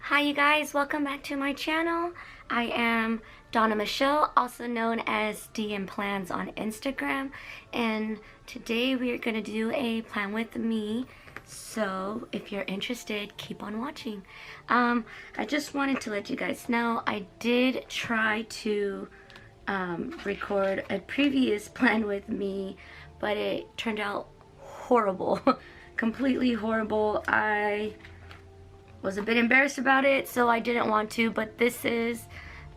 Hi you guys, welcome back to my channel. I am Donna Michelle, also known as DM Plans on Instagram, and today we are going to do a plan with me. So if you're interested, keep on watching. I just wanted to let you guys know I did try to record a previous plan with me, but it turned out horrible. Completely horrible. I was a bit embarrassed about it, so I didn't want to, but this is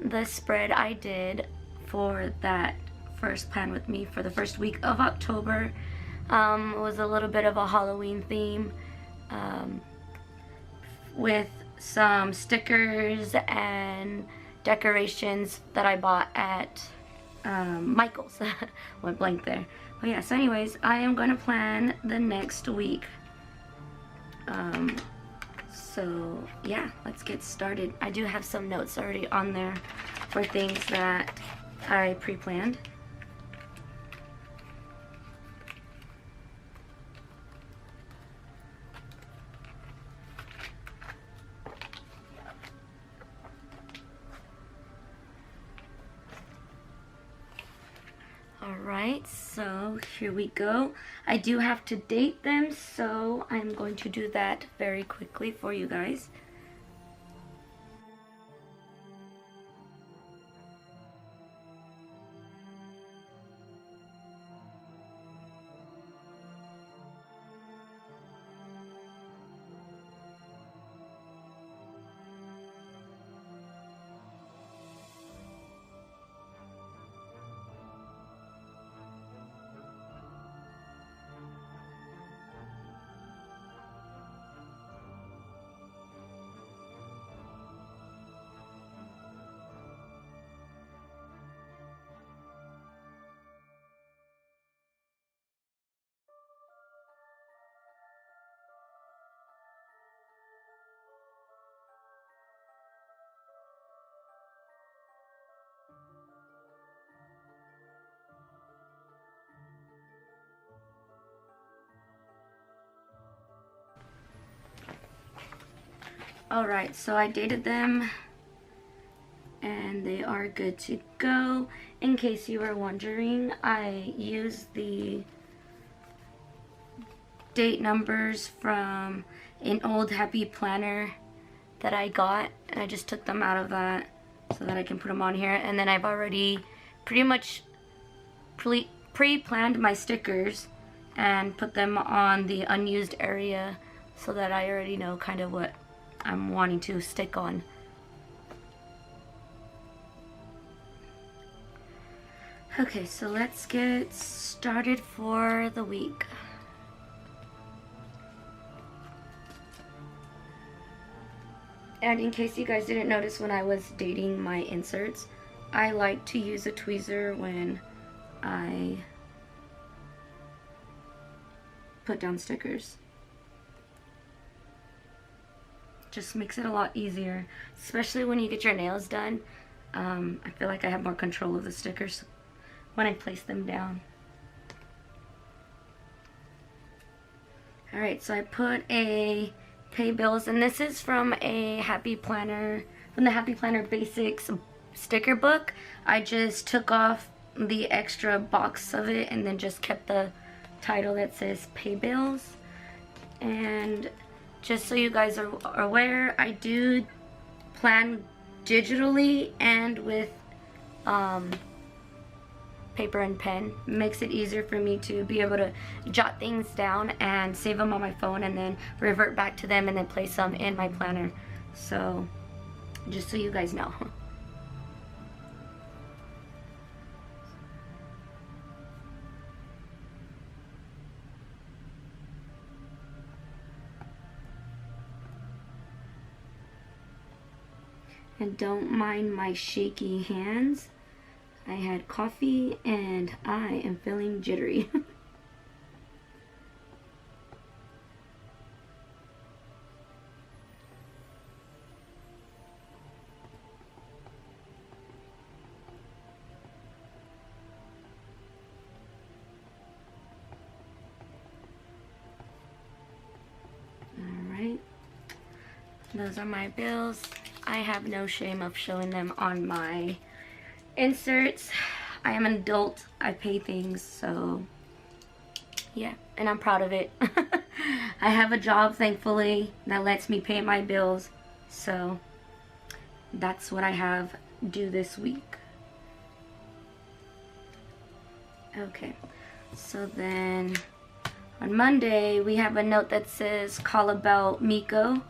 the spread I did for that first plan with me for the first week of October. It was a little bit of a Halloween theme with some stickers and decorations that I bought at Michael's. Went blank there. But yeah, so anyways, I am going to plan the next week. So yeah, let's get started. I do have some notes already on there for things that I pre-planned. Alright, so here we go. I do have to date them, so I'm going to do that very quickly for you guys. Alright, so I dated them and they are good to go. In case you were wondering, I used the date numbers from an old happy planner that I got, and I just took them out of that so that I can put them on here. And then I've already pretty much pre-planned my stickers and put them on the unused area so that I already know kind of what I'm wanting to stick on. Okay, so let's get started for the week. And in case you guys didn't notice when I was dating my inserts, I like to use a tweezer when I put down stickers. Just makes it a lot easier, especially when you get your nails done. I feel like I have more control of the stickers when I place them down. Alright, so I put a pay bills, and this is from a Happy Planner, from the Happy Planner Basics sticker book. I just took off the extra box of it and then just kept the title that says pay bills. And just so you guys are aware, I do plan digitally and with paper and pen. Makes it easier for me to be able to jot things down and save them on my phone and then revert back to them and then place them in my planner. So just so you guys know. And don't mind my shaky hands. I had coffee and I am feeling jittery. those are my bills. I have no shame of showing them on my inserts. I am an adult. I pay things, so yeah, and I'm proud of it. I have a job, thankfully, that lets me pay my bills, so that's what I have due this week. Okay, so then on Monday we have a note that says call about Miko,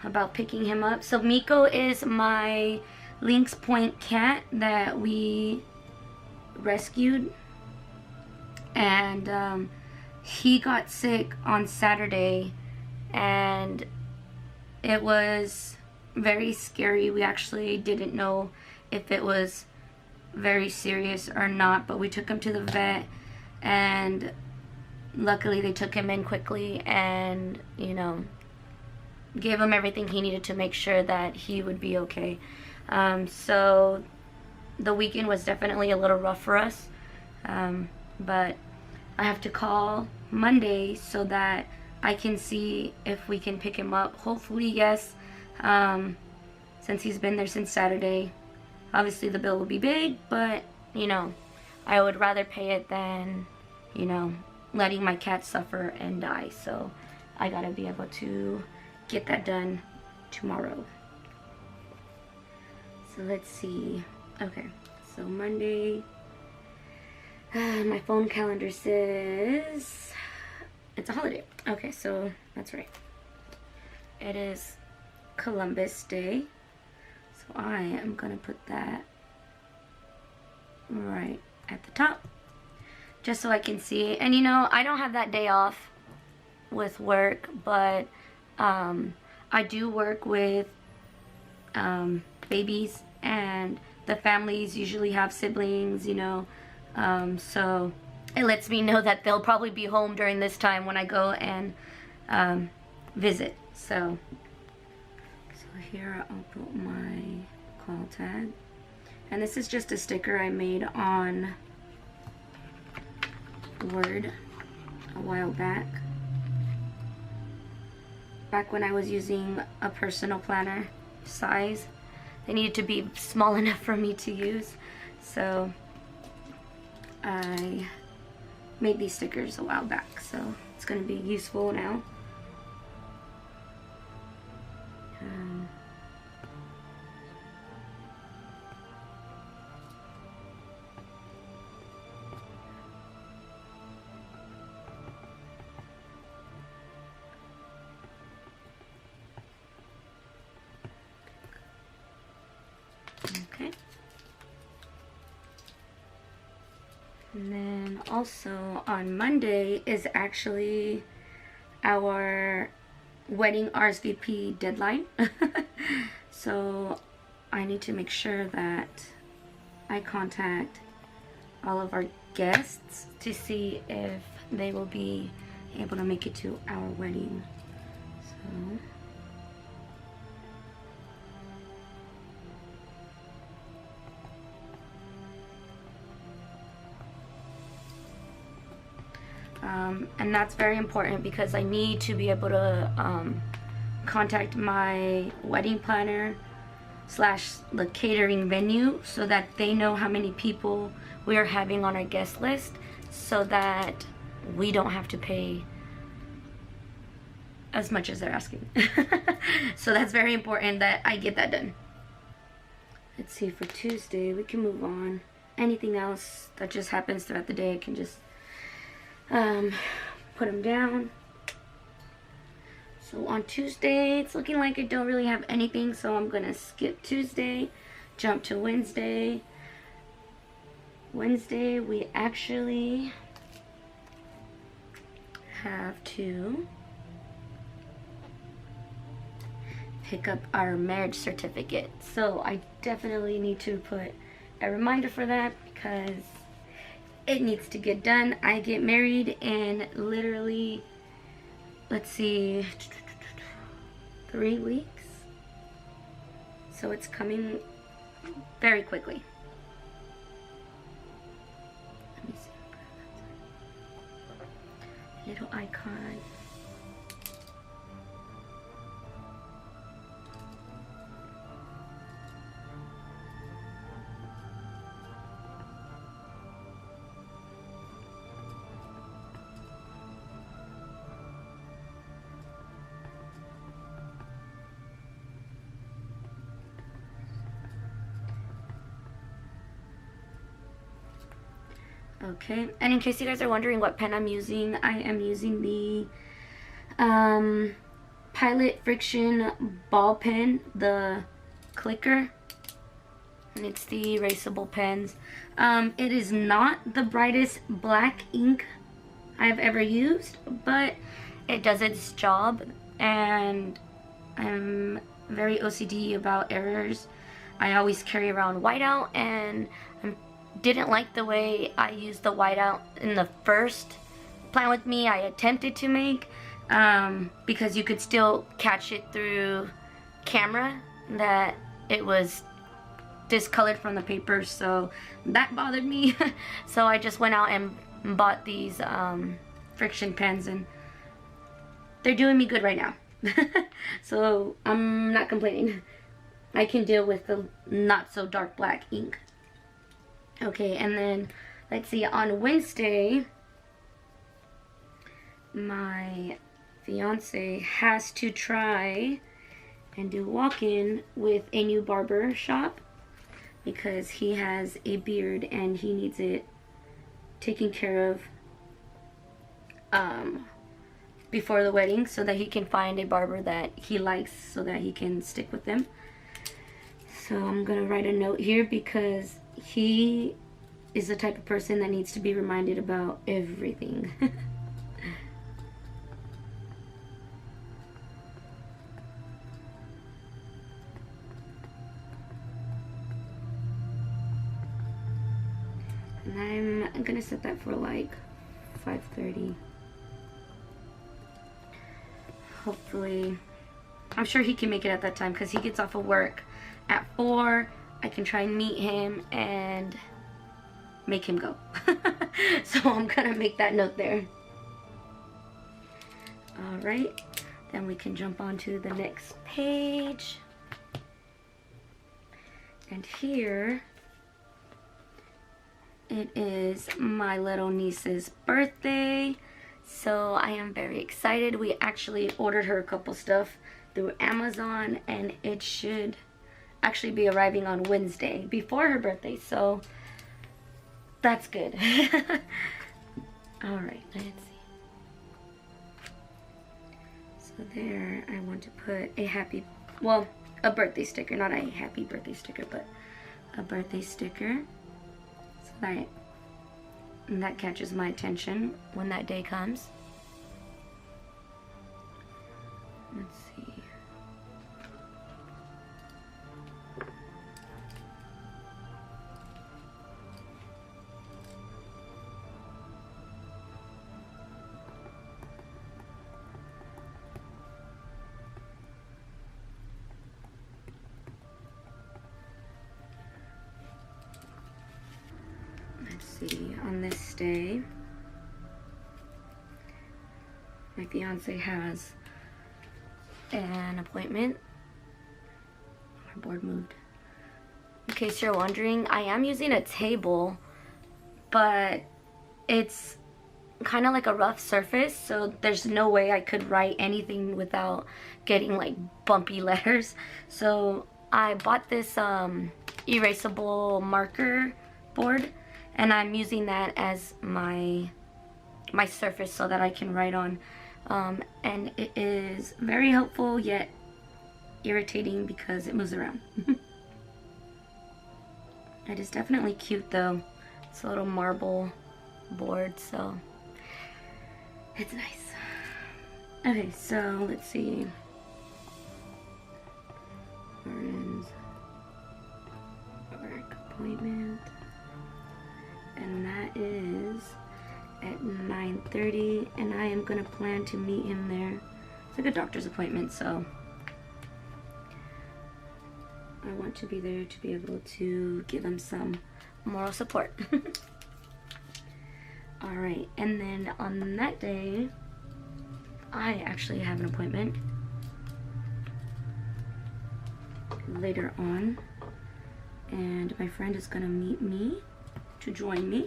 about picking him up. So Miko is my Lynx Point cat that we rescued, and he got sick on Saturday, and it was very scary. We actually didn't know if it was very serious or not, but we took him to the vet, and luckily they took him in quickly and, you know, gave him everything he needed to make sure that he would be okay. So the weekend was definitely a little rough for us, but I have to call Monday so that I can see if we can pick him up. Hopefully, yes, since he's been there since Saturday. Obviously the bill will be big, but, you know, I would rather pay it than, you know, letting my cat suffer and die. So I gotta be able to get that done tomorrow. So let's see. Okay, so Monday, my phone calendar says it's a holiday. Okay, so that's right. It is Columbus Day. So I am gonna put that right at the top, just so I can see it. And you know, I don't have that day off with work, but I do work with babies, and the families usually have siblings, you know, so it lets me know that they'll probably be home during this time when I go and visit. So here I'll put my call tag, and this is just a sticker I made on Word a while back when I was using a personal planner size. They needed to be small enough for me to use, so I made these stickers a while back, so it's going to be useful now. Okay. And then also on Monday is actually our wedding RSVP deadline. So I need to make sure that I contact all of our guests to see if they will be able to make it to our wedding. So and that's very important because I need to be able to contact my wedding planner / the catering venue so that they know how many people we are having on our guest list, so that we don't have to pay as much as they're asking. So that's very important that I get that done. Let's see, for Tuesday we can move on. Anything else that just happens throughout the day I can just put them down. So on Tuesday, it's looking like I don't really have anything, so I'm gonna skip Tuesday, jump to Wednesday. Wednesday, we actually have to pick up our marriage certificate. So I definitely need to put a reminder for that because it needs to get done. I get married in literally, let's see, 3 weeks. So it's coming very quickly. Let me see. Little icon. Okay, and in case you guys are wondering what pen I'm using, I am using the Piolet Frixion ball pen, the clicker, and it's the erasable pens. It is not the brightest black ink I've ever used, but it does its job, and I'm very OCD about errors. I always carry around whiteout, and I didn't like the way I used the whiteout in the first Plan With Me I attempted to make, because you could still catch it through camera that it was discolored from the paper, so that bothered me. So I just went out and bought these Frixion pens, and they're doing me good right now. So I'm not complaining. I can deal with the not so dark black ink. Okay, and then let's see, on Wednesday my fiance has to try and do walk-in with a new barber shop because he has a beard and he needs it taken care of before the wedding, so that he can find a barber that he likes so that he can stick with them. So I'm gonna write a note here because he is the type of person that needs to be reminded about everything. And I'm gonna set that for like 5:30. Hopefully, I'm sure he can make it at that time because he gets off of work at 4. I can try and meet him and make him go. So I'm gonna make that note there. Alright, then we can jump on to the next page. And here it is my little niece's birthday. So I am very excited. We actually ordered her a couple stuff through Amazon, and it should actually be arriving on Wednesday before her birthday, so that's good. Alright, let's see. So there, I want to put a happy, well, a birthday sticker, not a happy birthday sticker, but a birthday sticker, so that catches my attention when that day comes. Let's see. See, on this day, my fiance has an appointment. My board moved. In case you're wondering, I am using a table, but it's kind of like a rough surface, so there's no way I could write anything without getting like bumpy letters. So I bought this erasable marker board, and I'm using that as my surface so that I can write on. And it is very helpful yet irritating because it moves around. It is definitely cute though. It's a little marble board, so it's nice. Okay, so let's see. Friends, work appointment. And that is at 9:30, and I am gonna plan to meet him there. It's like a doctor's appointment, so I want to be there to be able to give him some moral support. Alright, and then on that day, I actually have an appointment later on, and my friend is gonna meet me to join me.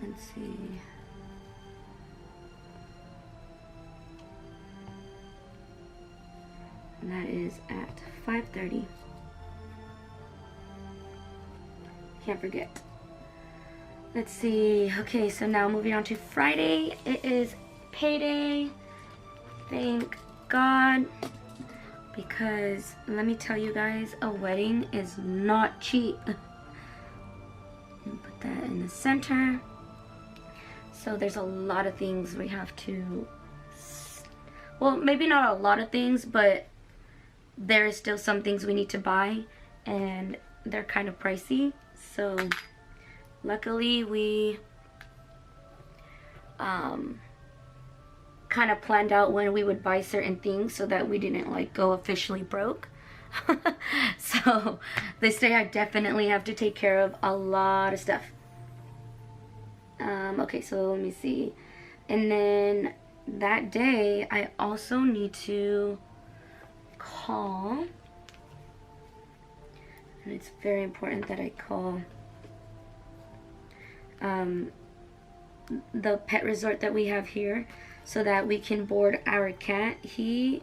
Let's see. And that is at 5:30. Can't forget. Let's see. Okay, so now moving on to Friday. It is payday. Thank God. Because let me tell you guys, a wedding is not cheap. Put that in the center. So there's a lot of things we have to, well, maybe not a lot of things, but there is still some things we need to buy, and they're kind of pricey. So luckily we kind of planned out when we would buy certain things so that we didn't like go officially broke. So this day I definitely have to take care of a lot of stuff. Okay, so let me see. And then that day I also need to call, and it's very important that I call the pet resort that we have here so that we can board our cat. He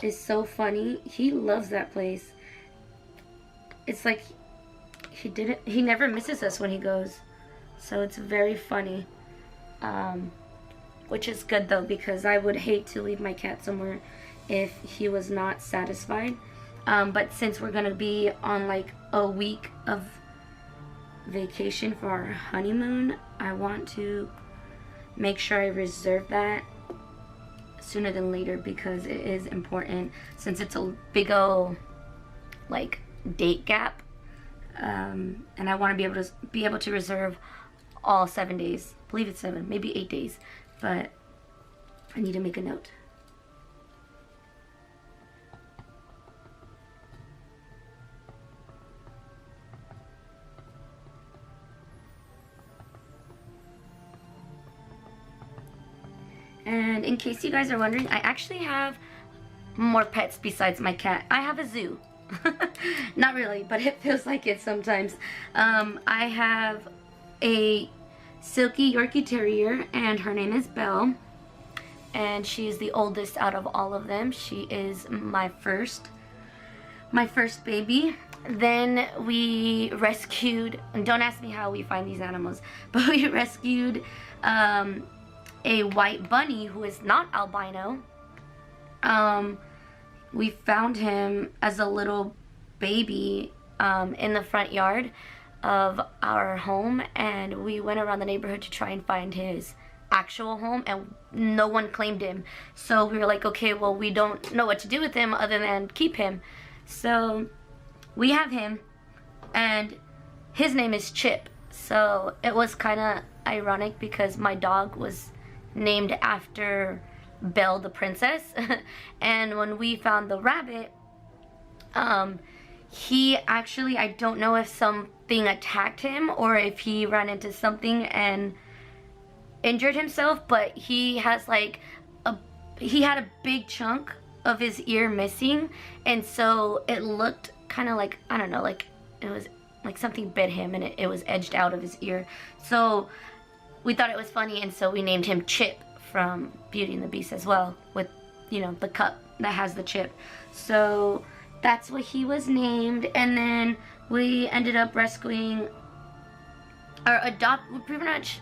is so funny. He loves that place. It's like he never misses us when he goes. So it's very funny. Which is good though, because I would hate to leave my cat somewhere if he was not satisfied. But since we're gonna be on like a week of vacation for our honeymoon, I want to make sure I reserve that sooner than later, because it is important since it's a big old like date gap. And I want to be able to reserve all 7 days. I believe it's 7, maybe 8 days, but I need to make a note. And in case you guys are wondering, I actually have more pets besides my cat. I have a zoo. Not really, but it feels like it sometimes. I have a silky Yorkie Terrier, and her name is Belle. And she is the oldest out of all of them. She is my first baby. Then we rescued, and don't ask me how we find these animals, but we rescued a white bunny who is not albino. We found him as a little baby in the front yard of our home, and we went around the neighborhood to try and find his actual home, and no one claimed him. So we were like, okay, well, we don't know what to do with him other than keep him. So we have him, and his name is Chip. So it was kind of ironic because my dog was named after Belle the princess. And when we found the rabbit, he actually, I don't know if something attacked him or if he ran into something and injured himself, but he has like he had a big chunk of his ear missing, and so it looked kind of like, I don't know, like it was like something bit him and it was edged out of his ear. So we thought it was funny, and so we named him Chip from Beauty and the Beast as well, with, you know, the cup that has the chip. So that's what he was named. And then we ended up rescuing or pretty much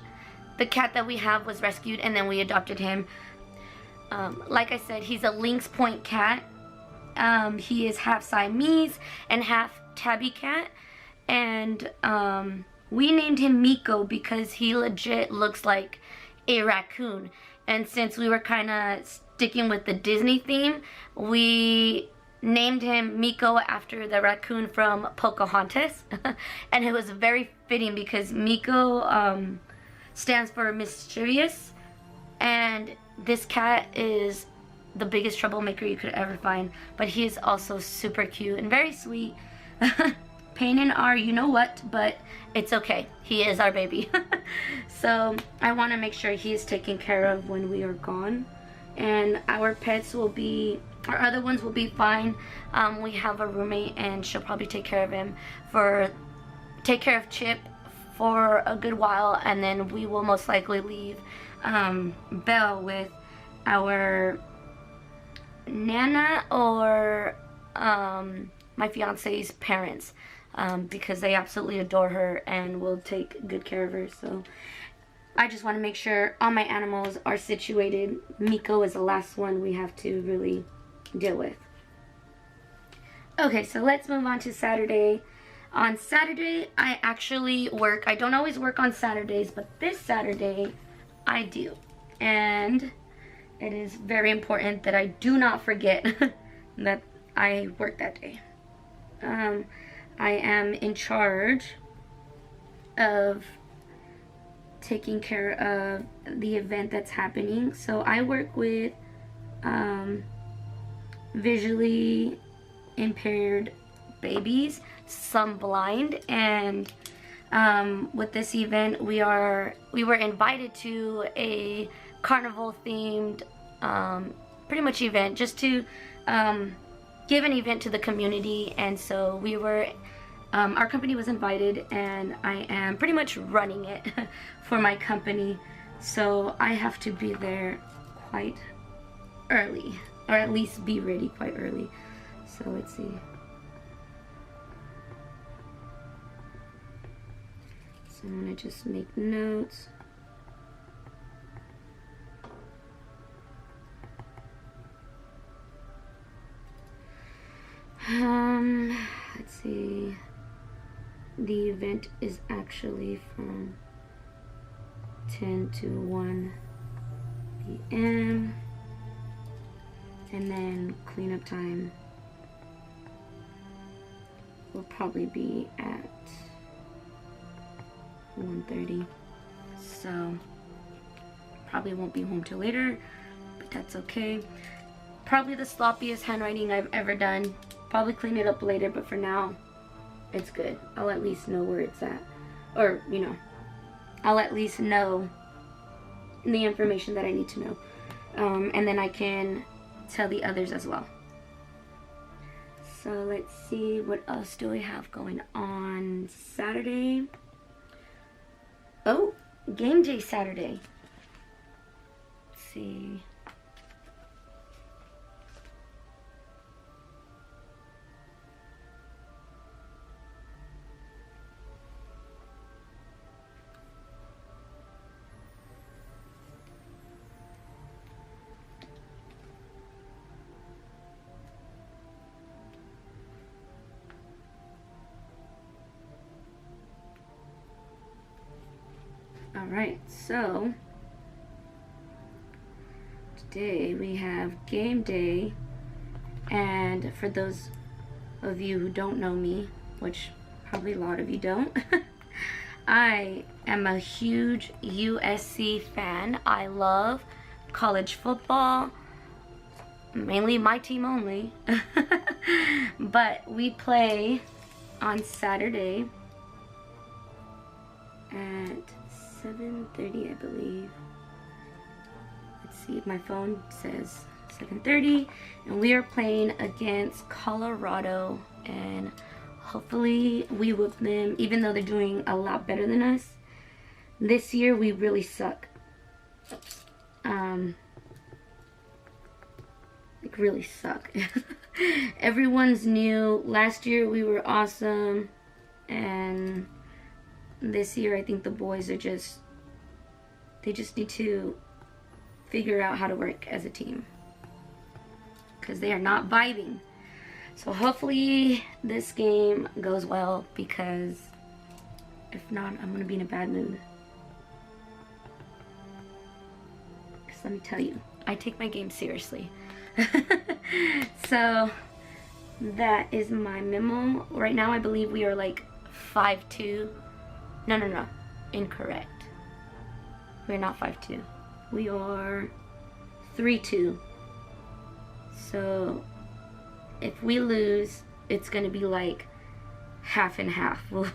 the cat that we have was rescued, and then we adopted him. Like I said, he's a Lynx Point cat. He is half Siamese and half tabby cat, and we named him Miko because he legit looks like a raccoon. And since we were kind of sticking with the Disney theme, we named him Miko after the raccoon from Pocahontas. And it was very fitting because Miko stands for mischievous, and this cat is the biggest troublemaker you could ever find, but he is also super cute and very sweet. Pain in our you know what, but it's okay. He is our baby. So I want to make sure he is taken care of when we are gone, and our pets will be, our other ones will be fine. We have a roommate, and she'll probably take care of him take care of Chip for a good while, and then we will most likely leave Belle with our Nana or my fiance's parents. because they absolutely adore her and will take good care of her. So I just want to make sure all my animals are situated. Miko is the last one we have to really deal with. Okay, so let's move on to Saturday. On Saturday, I actually work. I don't always work on Saturdays, but this Saturday, I do. And it is very important that I do not forget that I work that day. I am in charge of taking care of the event that's happening. So I work with visually impaired babies, some blind, and with this event we were invited to a carnival themed pretty much event, just to give an event to the community. And so we were our company was invited, and I am pretty much running it for my company, so I have to be there quite early, or at least be ready quite early. So let's see. So I'm gonna just make notes. Let's see. The event is actually from 10 to 1 p.m. and then cleanup time will probably be at 1:30. So probably won't be home till later, but that's okay. Probably the sloppiest handwriting I've ever done. Probably clean it up later, but for now it's good. I'll at least know where it's at, or you know, I'll at least know the information that I need to know, and then I can tell the others as well. So let's see, what else do we have going on Saturday? Oh, game day Saturday. Let's see. Alright, so today we have game day, and for those of you who don't know me, which probably a lot of you don't, I am a huge USC fan. I love college football, mainly my team only, but we play on Saturday at 7:30, I believe. Let's see, my phone says 7:30, and we are playing against Colorado, and hopefully we whip them, even though they're doing a lot better than us. This year we really suck. Like really suck. Everyone's new. Last year we were awesome, and this year I think the boys are they just need to figure out how to work as a team, because they are not vibing. So hopefully this game goes well, because if not, I'm gonna be in a bad mood. Because let me tell you, I take my game seriously. So that is my memo. Right now I believe we are like 5-2. No, incorrect. We're not 5-2. We are 3-2. So if we lose, it's gonna be like half and half. We'll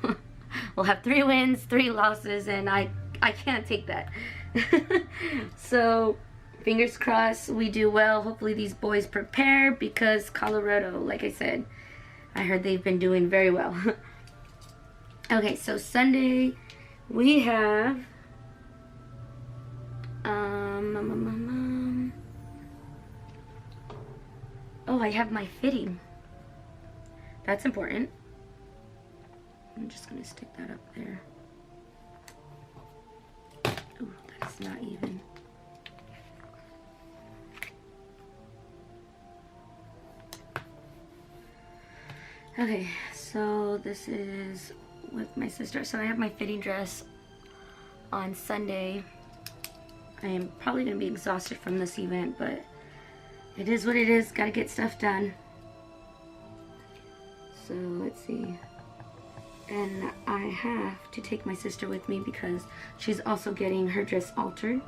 have 3 wins, 3 losses, and I can't take that. So fingers crossed we do well. Hopefully these boys prepare, because Colorado, like I said, I heard they've been doing very well. Okay, so Sunday we have oh, I have my fitting. That's important. I'm just gonna stick that up there. Ooh, that's not even. Okay, so this is with my sister. So I have my fitting dress on Sunday. I am probably gonna be exhausted from this event, but it is what it is. Gotta get stuff done. So let's see. And I have to take my sister with me because she's also getting her dress altered.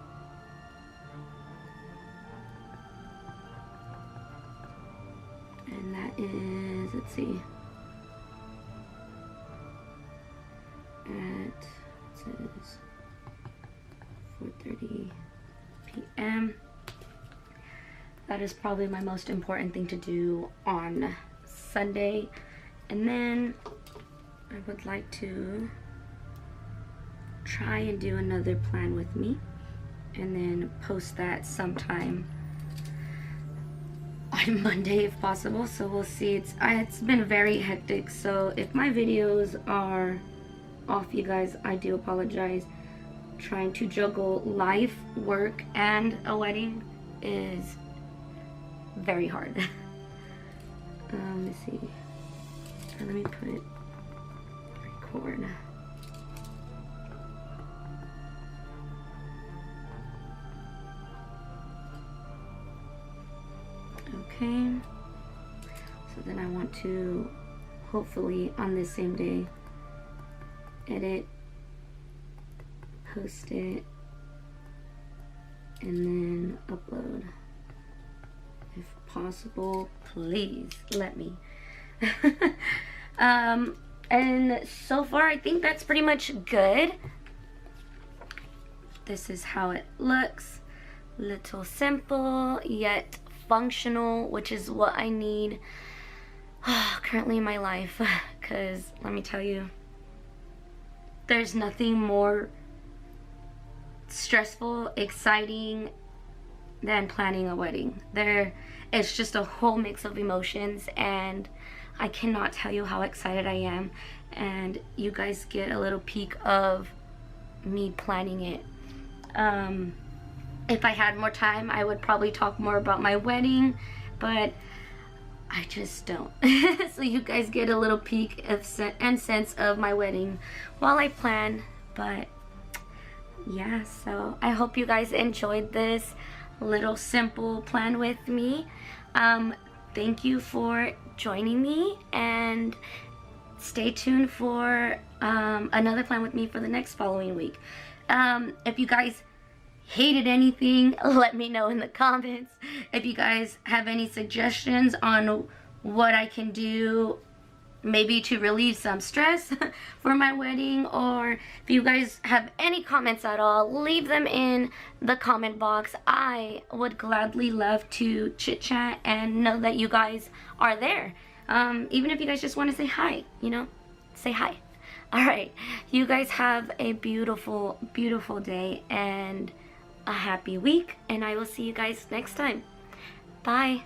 And that is, let's see, it says 4:30 p.m. That is probably my most important thing to do on Sunday. And then I would like to try and do another plan with me and then post that sometime on Monday if possible. So we'll see. It's been very hectic, so if my videos are off, you guys, I do apologize. Trying to juggle life, work, and a wedding is very hard. Let me see. Let me put record. Okay. So then I want to hopefully on this same day edit, post it, and then upload. If possible, please let me. And so far I think that's pretty much good. This is how it looks. Little simple yet functional, which is what I need currently in my life, because let me tell you, there's nothing more stressful, exciting than planning a wedding. It's just a whole mix of emotions, and I cannot tell you how excited I am. And you guys get a little peek of me planning it. If I had more time, I would probably talk more about my wedding, but I just don't. So you guys get a little peek and sense of my wedding while I plan. But yeah, so I hope you guys enjoyed this little simple plan with me. Thank you for joining me, and stay tuned for another plan with me for the next following week. If you guys hated anything, let me know in the comments. If you guys have any suggestions on what I can do, maybe to relieve some stress for my wedding, or if you guys have any comments at all, leave them in the comment box. I would gladly love to chit chat and know that you guys are there. Even if you guys just want to say hi, you know, say hi. All right, you guys have a beautiful, beautiful day and a happy week, and I will see you guys next time. Bye.